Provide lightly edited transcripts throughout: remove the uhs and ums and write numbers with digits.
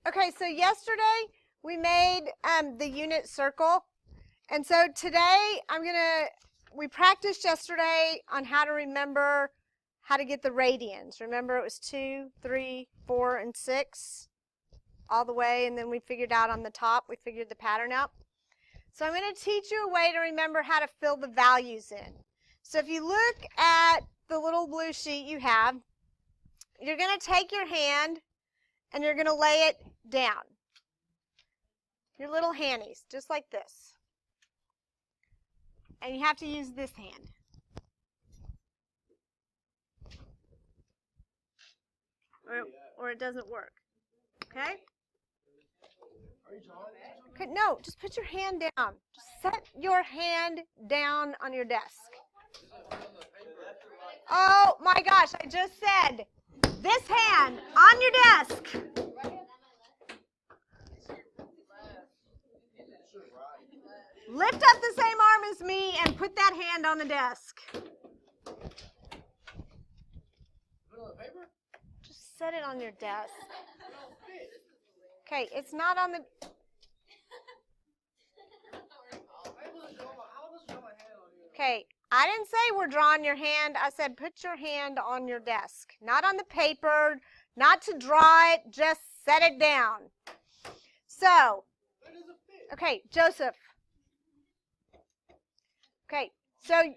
Okay, so yesterday we made the unit circle. And so today we practiced yesterday on how to remember how to get the radians. Remember it was 2, 3, 4, and 6 all the way, and then we figured out on the top, we figured the pattern out. So I'm going to teach you a way to remember how to fill the values in. So if you look at the little blue sheet you have, you're going to take your hand and you're going to lay it down. Your little handies, just like this. And you have to use this hand. Or it doesn't work. Okay? Okay, no, just put your hand down. Just set your hand down on your desk. Oh my gosh, I just said this hand on your desk. Lift up the same arm as me and put that hand on the desk. Just set it on your desk. Okay, it's not on the... Okay, I didn't say we're drawing your hand. I said put your hand on your desk. Not on the paper, not to draw it, just set it down. So, okay, Joseph. Okay, so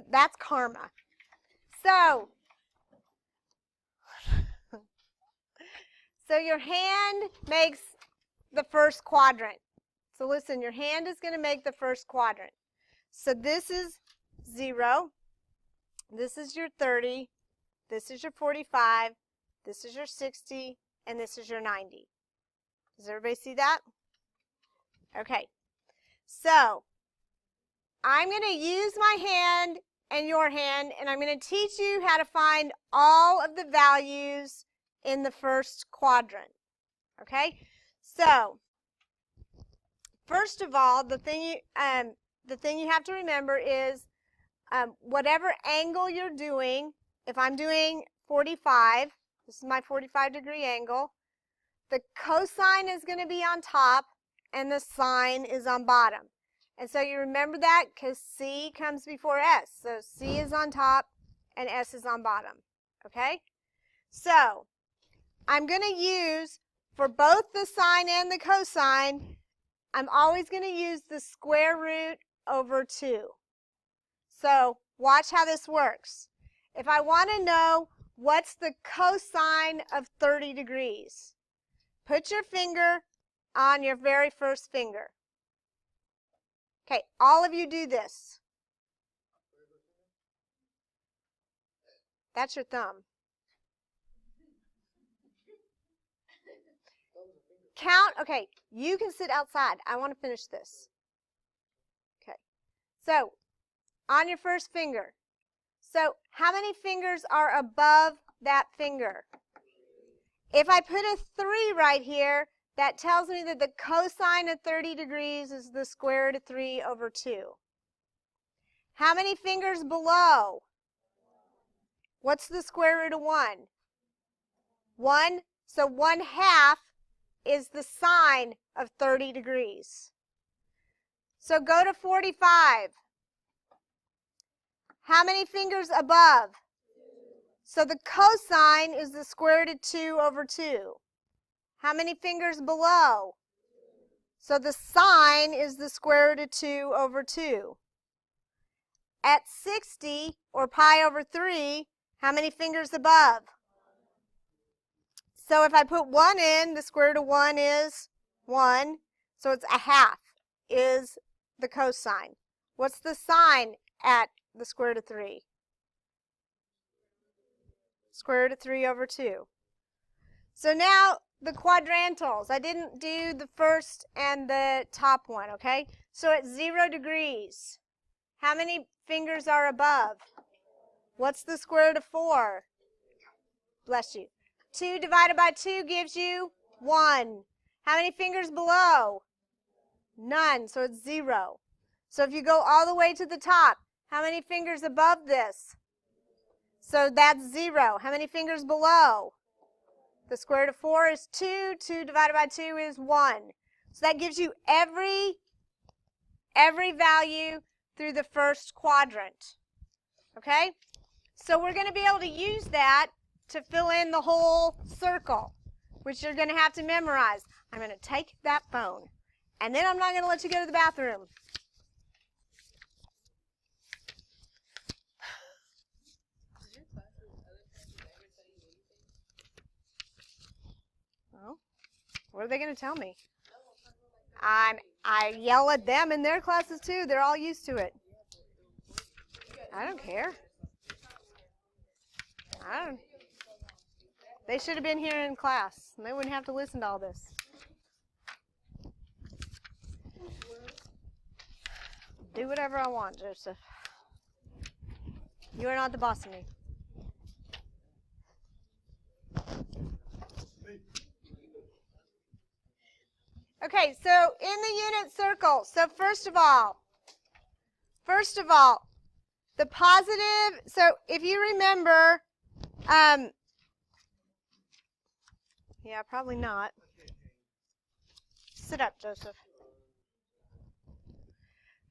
that's karma. So your hand makes the first quadrant. So listen, your hand is going to make the first quadrant. So this is 0, this is your 30, this is your 45, this is your 60, and this is your 90. Does everybody see that? Okay, so I'm going to use my hand and your hand, and I'm going to teach you how to find all of the values in the first quadrant. Okay, so first of all, the thing you have to remember is whatever angle you're doing. If I'm doing 45, this is my 45-degree angle, the cosine is going to be on top and the sine is on bottom. And so you remember that because C comes before S. So C is on top and S is on bottom. Okay? So I'm going to use, for both the sine and the cosine, I'm always going to use the square root over 2. So watch how this works. If I want to know what's the cosine of 30 degrees, put your finger on your very first finger. Okay, all of you do this. That's your thumb. Count, okay, you can sit outside. I want to finish this. Okay, so on your first finger. So how many fingers are above that finger? If I put a 3 right here, that tells me that the cosine of 30 degrees is the square root of 3 over 2. How many fingers below? What's the square root of 1? 1. So 1/2 is the sine of 30 degrees. So go to 45. How many fingers above? So the cosine is the square root of 2 over 2. How many fingers below? So the sine is the square root of 2 over 2. At 60, or pi over 3, how many fingers above? So if I put 1 in, the square root of 1 is 1. So it's 1/2 is the cosine. What's the sine at the square root of 3? Square root of 3 over 2. So now the quadrantals. I didn't do the first and the top one, okay? So at 0 degrees, how many fingers are above? What's the square root of 4? Bless you. 2 divided by 2 gives you 1. How many fingers below? None, so it's 0. So if you go all the way to the top, how many fingers above this? So that's 0. How many fingers below? The square root of 4 is 2. 2 divided by 2 is 1. So that gives you every value through the first quadrant. Okay? So we're going to be able to use that to fill in the whole circle, which you're going to have to memorize. I'm going to take that phone, and then I'm not going to let you go to the bathroom. Well, what are they going to tell me? I yell at them in their classes too. They're all used to it. I don't care. They should have been here in class, and they wouldn't have to listen to all this. Do whatever I want, Joseph. You are not the boss of me. Okay, so in the unit circle, so first of all, the positive, so if you remember, yeah, probably not. Sit up, Joseph.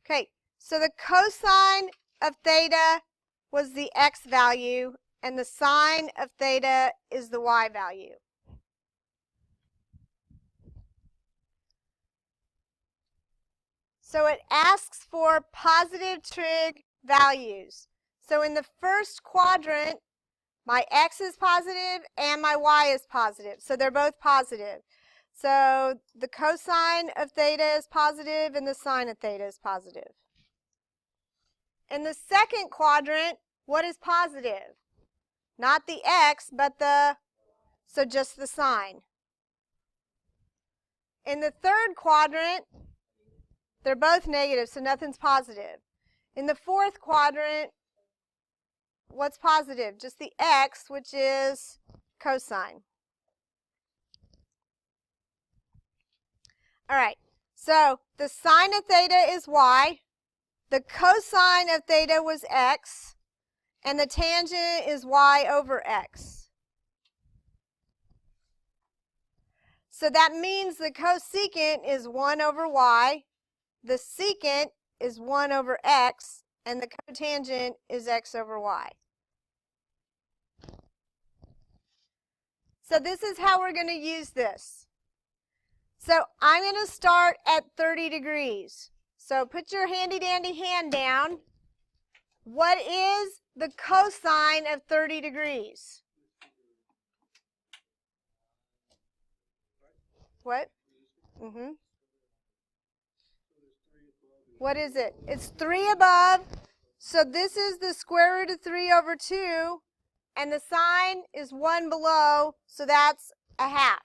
Okay, so the cosine of theta was the x value, and the sine of theta is the y value. So it asks for positive trig values. So in the first quadrant, my x is positive and my y is positive. So they're both positive. So the cosine of theta is positive and the sine of theta is positive. In the second quadrant, what is positive? Not the x, but so just the sine. In the third quadrant, they're both negative, so nothing's positive. In the fourth quadrant, what's positive? Just the x, which is cosine. All right, so the sine of theta is y, the cosine of theta was x, and the tangent is y over x. So that means the cosecant is 1 over y, the secant is 1 over x, and the cotangent is x over y. So this is how we're going to use this. So I'm going to start at 30 degrees. So put your handy-dandy hand down. What is the cosine of 30 degrees? What? What is it? It's 3 above. So this is the square root of 3 over 2. And the sine is 1 below. So that's a half.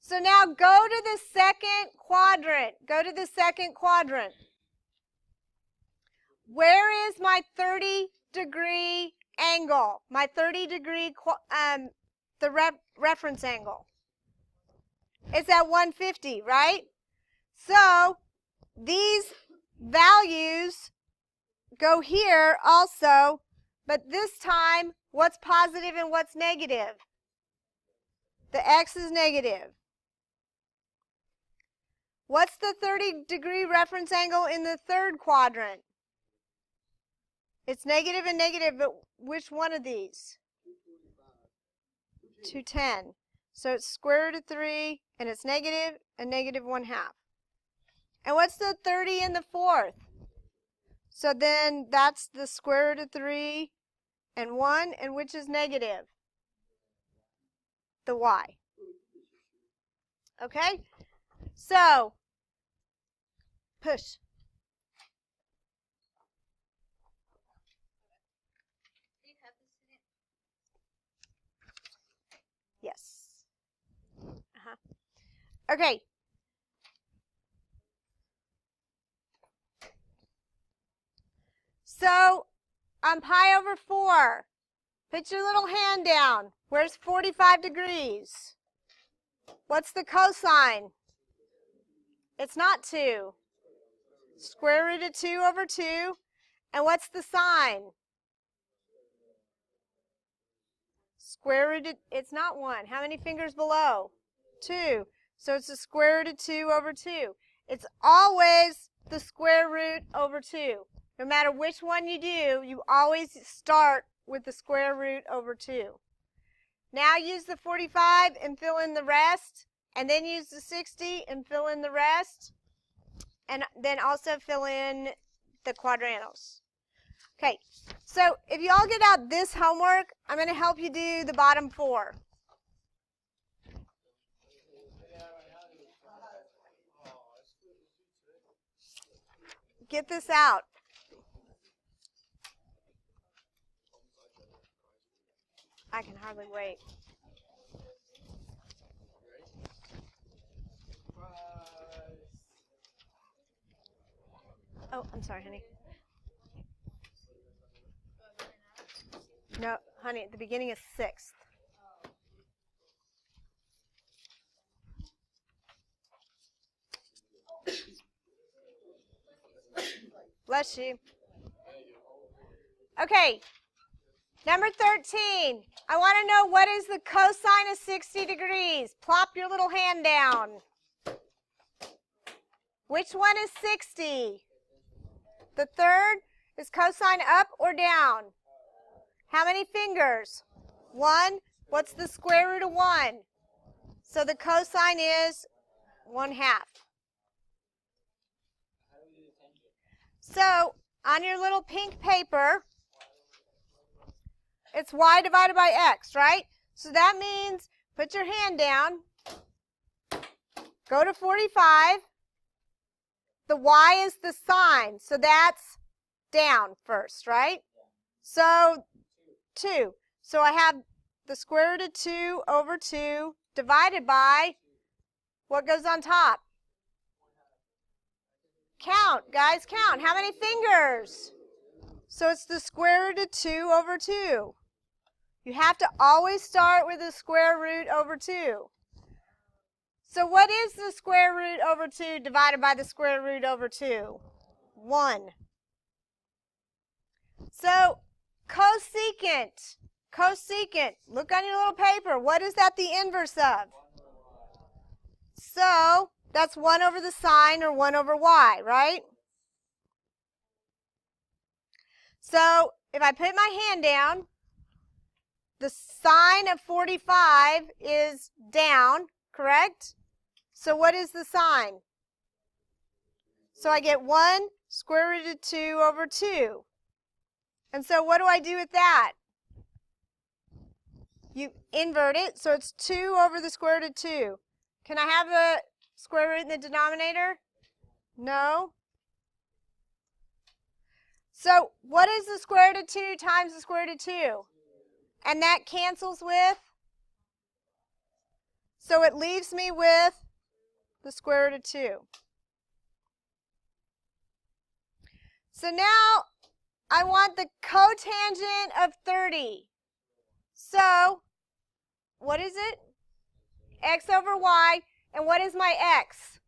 So now go to the second quadrant. Go to the second quadrant. Where is my 30-degree angle? My 30-degree, reference angle. It's at 150, right? So these values go here also, but this time, what's positive and what's negative? The x is negative. What's the 30-degree reference angle in the third quadrant? It's negative and negative, but which one of these? 210. So it's square root of 3, and it's negative and negative 1/2. And what's the 30 in the fourth? So then that's the square root of 3 and 1, and which is negative? The y. Okay? So, push. Yes. Okay. So, on pi over 4, put your little hand down. Where's 45 degrees? What's the cosine? It's not 2. Square root of 2 over 2. And what's the sine? Square root of, it's not 1. How many fingers below? 2. So it's the square root of 2 over 2. It's always the square root over 2. No matter which one you do, you always start with the square root over 2. Now use the 45 and fill in the rest, and then use the 60 and fill in the rest, and then also fill in the quadrantals. Okay, so if you all get out this homework, I'm going to help you do the bottom 4. Get this out. I can hardly wait. Oh, I'm sorry, honey. No, honey, at the beginning is 6th. Bless you. Okay, number 13. I want to know what is the cosine of 60 degrees. Plop your little hand down. Which one is 60? The third is cosine up or down? How many fingers? 1. What's the square root of 1? So the cosine is 1/2. So on your little pink paper, it's y divided by x, right? So that means put your hand down, go to 45. The y is the sign, so that's down first, right? So 2. So I have the square root of 2 over 2 divided by what goes on top? Count, guys, count. How many fingers? So it's the square root of 2 over 2. You have to always start with the square root over 2. So what is the square root over 2 divided by the square root over 2? 1. So cosecant, look on your little paper. What is that the inverse of? So that's 1 over the sine, or 1 over y, right? So if I put my hand down, the sine of 45 is down, correct? So what is the sine? So I get 1 square root of 2 over 2. And so what do I do with that? You invert it, so it's 2 over the square root of 2. Can I have the square root in the denominator? No. So what is the square root of 2 times the square root of 2? And that cancels with? So it leaves me with the square root of 2. So now I want the cotangent of 30. So what is it? X over y. And what is my x?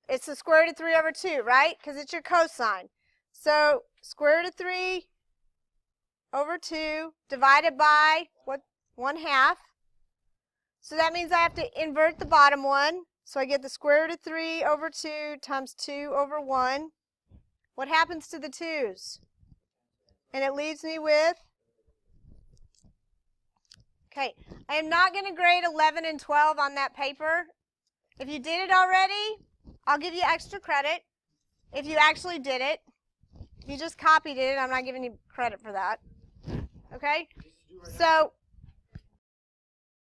It's the square root of 3 over 2, right? Because it's your cosine. So square root of 3 over 2 divided by what? 1/2. So that means I have to invert the bottom one. So I get the square root of 3 over 2 times 2 over 1. What happens to the 2's? And it leaves me with? Okay, I am not going to grade 11 and 12 on that paper. If you did it already, I'll give you extra credit. If you actually did it, if you just copied it, I'm not giving you credit for that. Okay? So